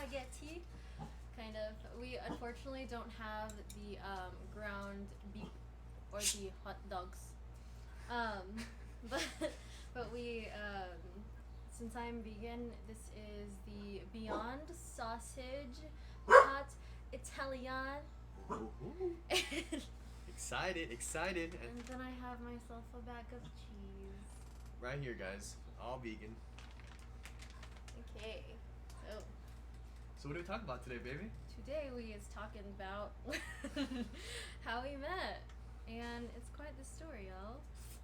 spaghetti, kind of. We unfortunately don't have the ground beef or the hot dogs. Um, but but we since I'm vegan, this is the Beyond Sausage Hot Italian. Woohoo. And Excited, excited. And then I have myself a bag of cheese. right here, guys, all vegan. Okay, so So what are we talking about today, baby? today we is talking about how we met, and it's quite the story, y'all.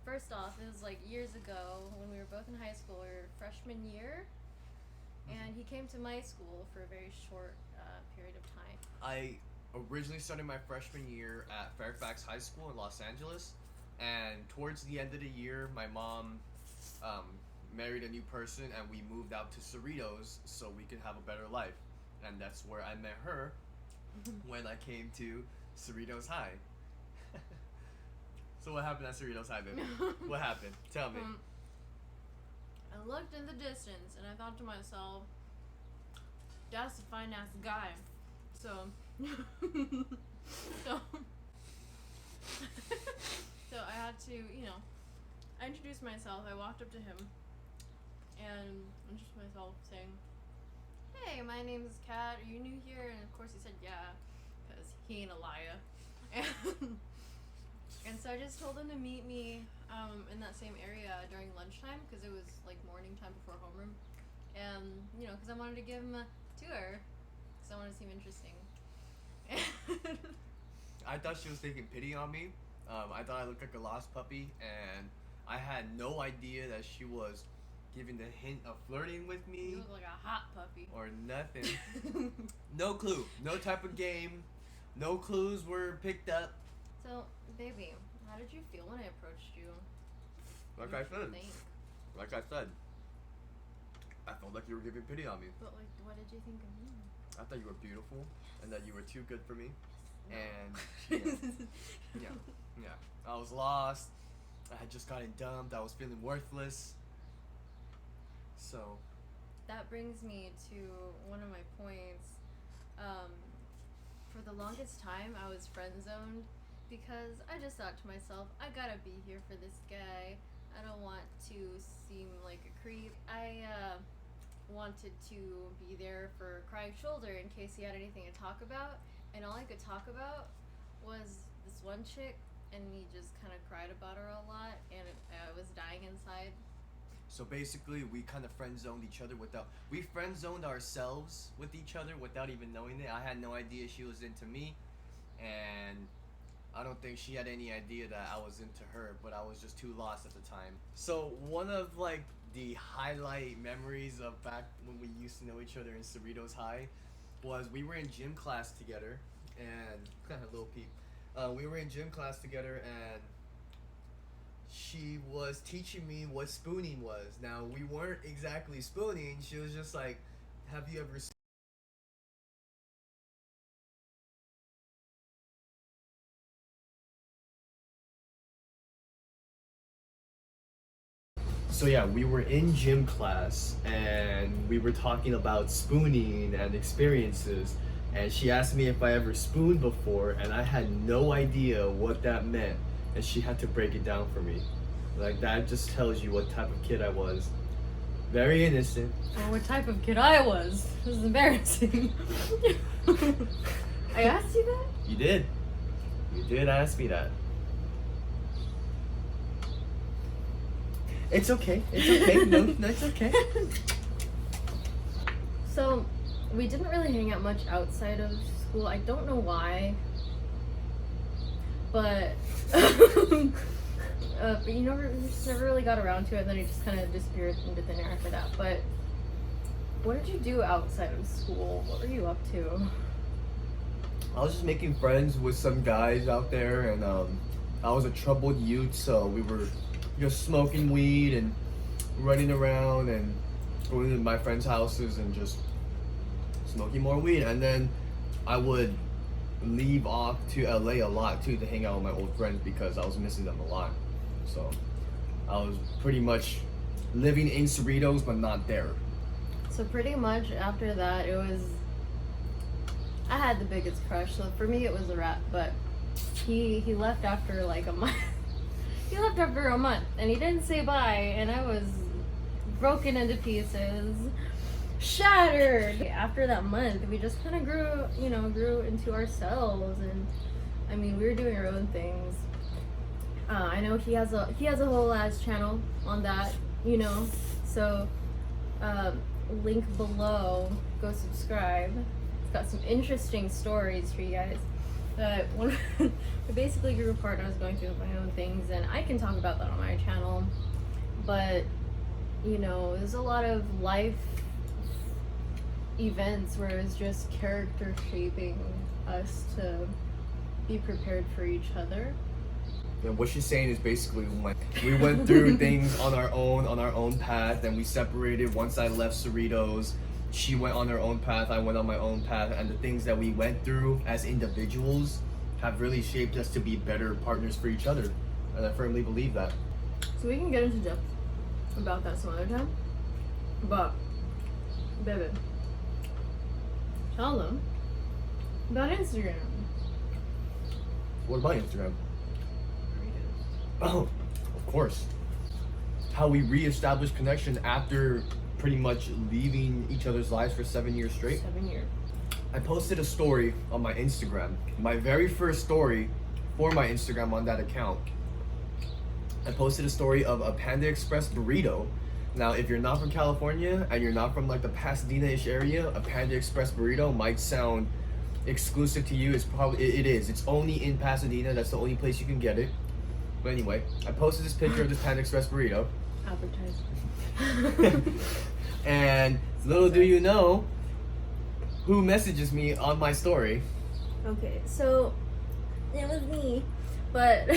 First off, it was like years ago when we were both in high school. We were freshman year, and he came to my school for a very short period of time. I originally started my freshman year at Fairfax High School in Los Angeles, and towards the end of the year, my mom married a new person, and we moved out to Cerritos so we could have a better life. And that's where I met her when I came to Cerritos High. So what happened at Cerritos High, baby? What happened? Tell me. I looked in the distance and I thought to myself, that's a fine ass guy. So, so, so I had to, I introduced myself. I walked up to him and introduced myself saying, hey, my name is Kat. Are you new here? And of course he said, yeah, because he ain't a liar. And so I just told him to meet me in that same area during lunchtime because it was like morning time before homeroom. And, because I wanted to give him a tour because I wanted to seem interesting. I thought she was taking pity on me. I thought I looked like a lost puppy, and I had no idea that she was giving the hint of flirting with me. You look like a hot puppy. Or nothing. No clue. No type of game. No clues were picked up. So, baby, how did you feel when I approached you? Like I said, I felt like you were giving pity on me. But, like, what did you think of me? I thought you were beautiful, and that you were too good for me. No. And yeah, I was lost. I had just gotten dumped. I was feeling worthless. So that brings me to one of my points. For the longest time, I was friend zoned because I just thought to myself, I gotta be here for this guy. I don't want to seem like a creep. I wanted to be there for crying shoulder in case he had anything to talk about. And all I could talk about was this one chick, and he just kind of cried about her a lot, and I was dying inside. So basically, we kind of friend zoned each other we friend zoned ourselves with each other without even knowing it. I had no idea she was into me, and I don't think she had any idea that I was into her, but I was just too lost at the time. So one of like the highlight memories of back when we used to know each other in Cerritos High was we were in gym class together, and little peep. We were in gym class together, and she was teaching me what spooning was. Now, we weren't exactly spooning. She was just like, have you ever So yeah, we were in gym class and we were talking about spooning and experiences, and she asked me if I ever spooned before, and I had no idea what that meant, and she had to break it down for me. Like, that just tells you what type of kid I was. Very innocent. Or what type of kid I was. This is embarrassing. I asked you that? You did. You did ask me that. It's okay. It's okay. No, it's okay. So, we didn't really hang out much outside of school. I don't know why. But, we just never really got around to it, and then it just kind of disappeared into thin air after that. But, what did you do outside of school? What were you up to? I was just making friends with some guys out there, and I was a troubled youth, so we were just smoking weed and running around and going to my friends' houses and just smoking more weed. And then I would leave off to LA a lot too to hang out with my old friends because I was missing them a lot. So I was pretty much living in Cerritos but not there. So pretty much after that, it was I had the biggest crush, so for me it was a wrap. But he left after like a month. He left after a month, and he didn't say bye, and I was broken into pieces, shattered. After that month, we just kind of grew into ourselves, and I mean, we were doing our own things. I know he has a whole ass channel on that, so link below. Go subscribe. It's got some interesting stories for you guys. But when we basically grew apart, and I was going through my own things, and I can talk about that on my channel. But there's a lot of life events where it's just character shaping us to be prepared for each other. Yeah, what she's saying is basically we went through things on our own path, and we separated. Once I left Cerritos, she went on her own path, I went on my own path, and the things that we went through as individuals have really shaped us to be better partners for each other, and I firmly believe that. So we can get into depth about that some other time, but baby, tell them about Instagram. What about Instagram? Oh, of course. How we reestablished connection after pretty much leaving each other's lives for 7 years straight. 7 years. I posted a story on my Instagram. My very first story for my Instagram on that account. I posted a story of a Panda Express burrito. Now, if you're not from California and you're not from like the Pasadena-ish area, a Panda Express burrito might sound exclusive to you. It is. It's only in Pasadena. That's the only place you can get it. But anyway, I posted this picture of this Panda Express burrito. Advertising. And little do you know who messages me on my story. Okay, so it was me, but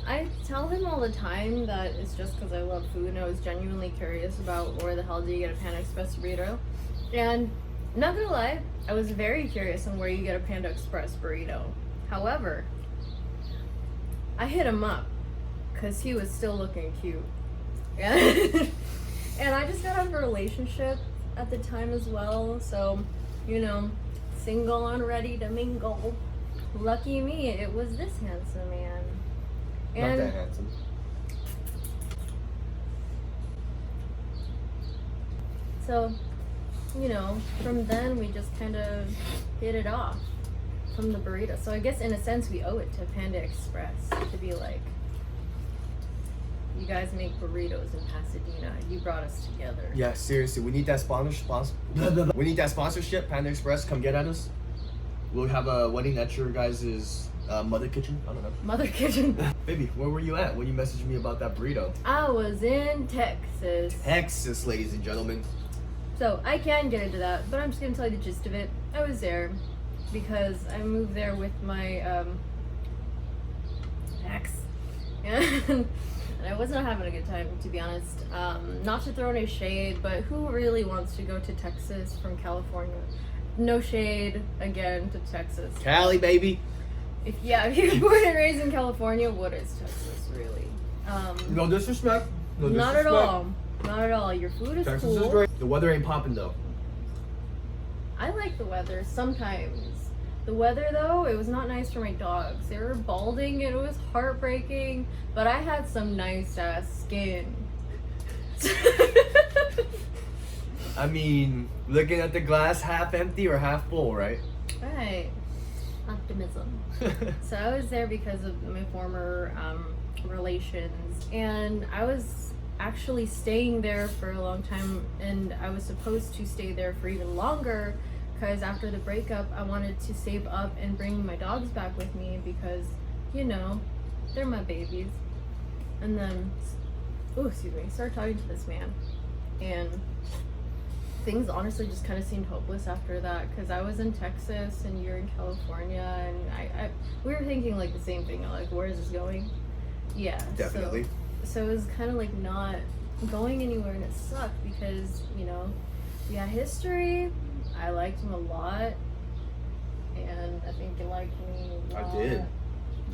I tell him all the time that it's just because I love food, and I was genuinely curious about where the hell do you get a Panda Express burrito. And not gonna lie, I was very curious on where you get a Panda Express burrito. However, I hit him up because he was still looking cute. And I just got out of a relationship at the time as well, so single and ready to mingle. Lucky me, it was this handsome man. Not And that handsome. so, from then we just kind of hit it off from the burrito. So I guess in a sense we owe it to Panda Express to be like, you guys make burritos in Pasadena. You brought us together. Yeah, seriously, we need that We need that sponsorship. Panda Express, come get at us. We'll have a wedding at your guys' mother kitchen. I don't know. Mother kitchen. Baby, where were you at when you messaged me about that burrito? I was in Texas. Texas, ladies and gentlemen. So I can get into that, but I'm just gonna tell you the gist of it. I was there because I moved there with my ex, and I was not having a good time, to be honest. Not to throw any shade, but who really wants to go to Texas from California? No shade again to Texas. Cali, baby. If you're born and raised in California, what is Texas really? No disrespect. No Not disrespect. at all. Not at all. Your food is Texas cool. is great. The weather ain't popping though. I like the weather sometimes. The weather though, it was not nice for my dogs. They were balding and it was heartbreaking, but I had some nice ass skin. I mean, looking at the glass half empty or half full, right? Right. Optimism. So I was there because of my former relations, and I was actually staying there for a long time, and I was supposed to stay there for even longer because after the breakup I wanted to save up and bring my dogs back with me because they're my babies. And then started talking to this man, and things honestly just kind of seemed hopeless after that because I was in Texas and you're in California, and we were thinking like the same thing, like where is this going? Yeah, Definitely. So it was kind of like not going anywhere, and it sucked because history. I liked him a lot, and I think he liked me a lot.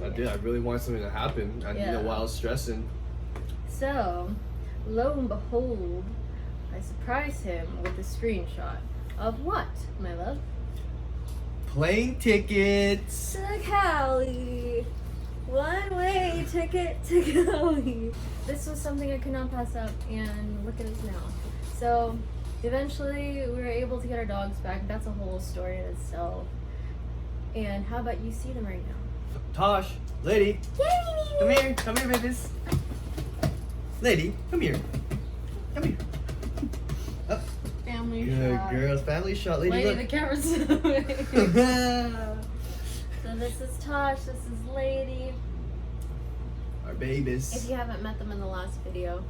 I did. I really wanted something to happen, and while I was stressing. So, lo and behold, I surprised him with a screenshot of what, my love? plane tickets. To Cali. One-way ticket to Cali. This was something I could not pass up, and look at us now. So, eventually, we were able to get our dogs back. That's a whole story in itself. And how about you see them right now? Tosh, lady, Yay! come here, babies. Lady, come here. Up. Family Good shot. girls, family shot. Lady, Lady, look. the camera's moving. So this is Tosh, this is Lady. Our babies. If you haven't met them in the last video,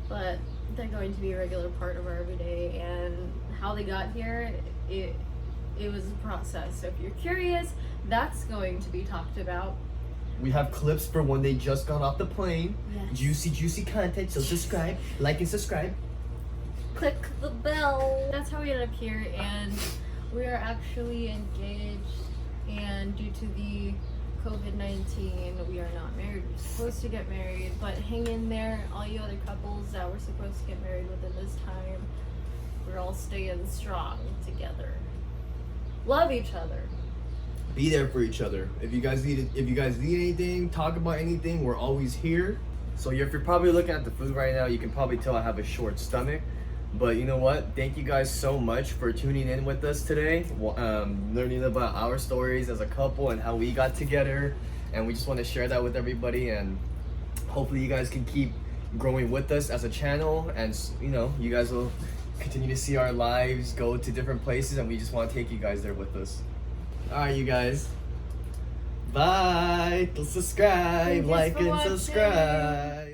but they're going to be a regular part of our everyday, and how they got here, it was a process. So if you're curious, that's going to be talked about. We have clips for when they just got off the plane. Yes. Juicy content. So subscribe, like and subscribe. Click the bell. That's how we ended up here, and we are actually engaged, and due to the COVID-19, we are not married. We're supposed to get married, but hang in there, all you other couples that were supposed to get married within this time. We're all staying strong together. Love each other. Be there for each other. If you guys need anything, talk about anything, we're always here. So if you're probably looking at the food right now, you can probably tell I have a short stomach. But you know what? Thank you guys so much for tuning in with us today, learning about our stories as a couple and how we got together. And we just want to share that with everybody, and hopefully you guys can keep growing with us as a channel, and you know, you guys will continue to see our lives go to different places, and we just want to take you guys there with us. Alright, you guys. Bye. Subscribe, Thanks like, for and watching. subscribe.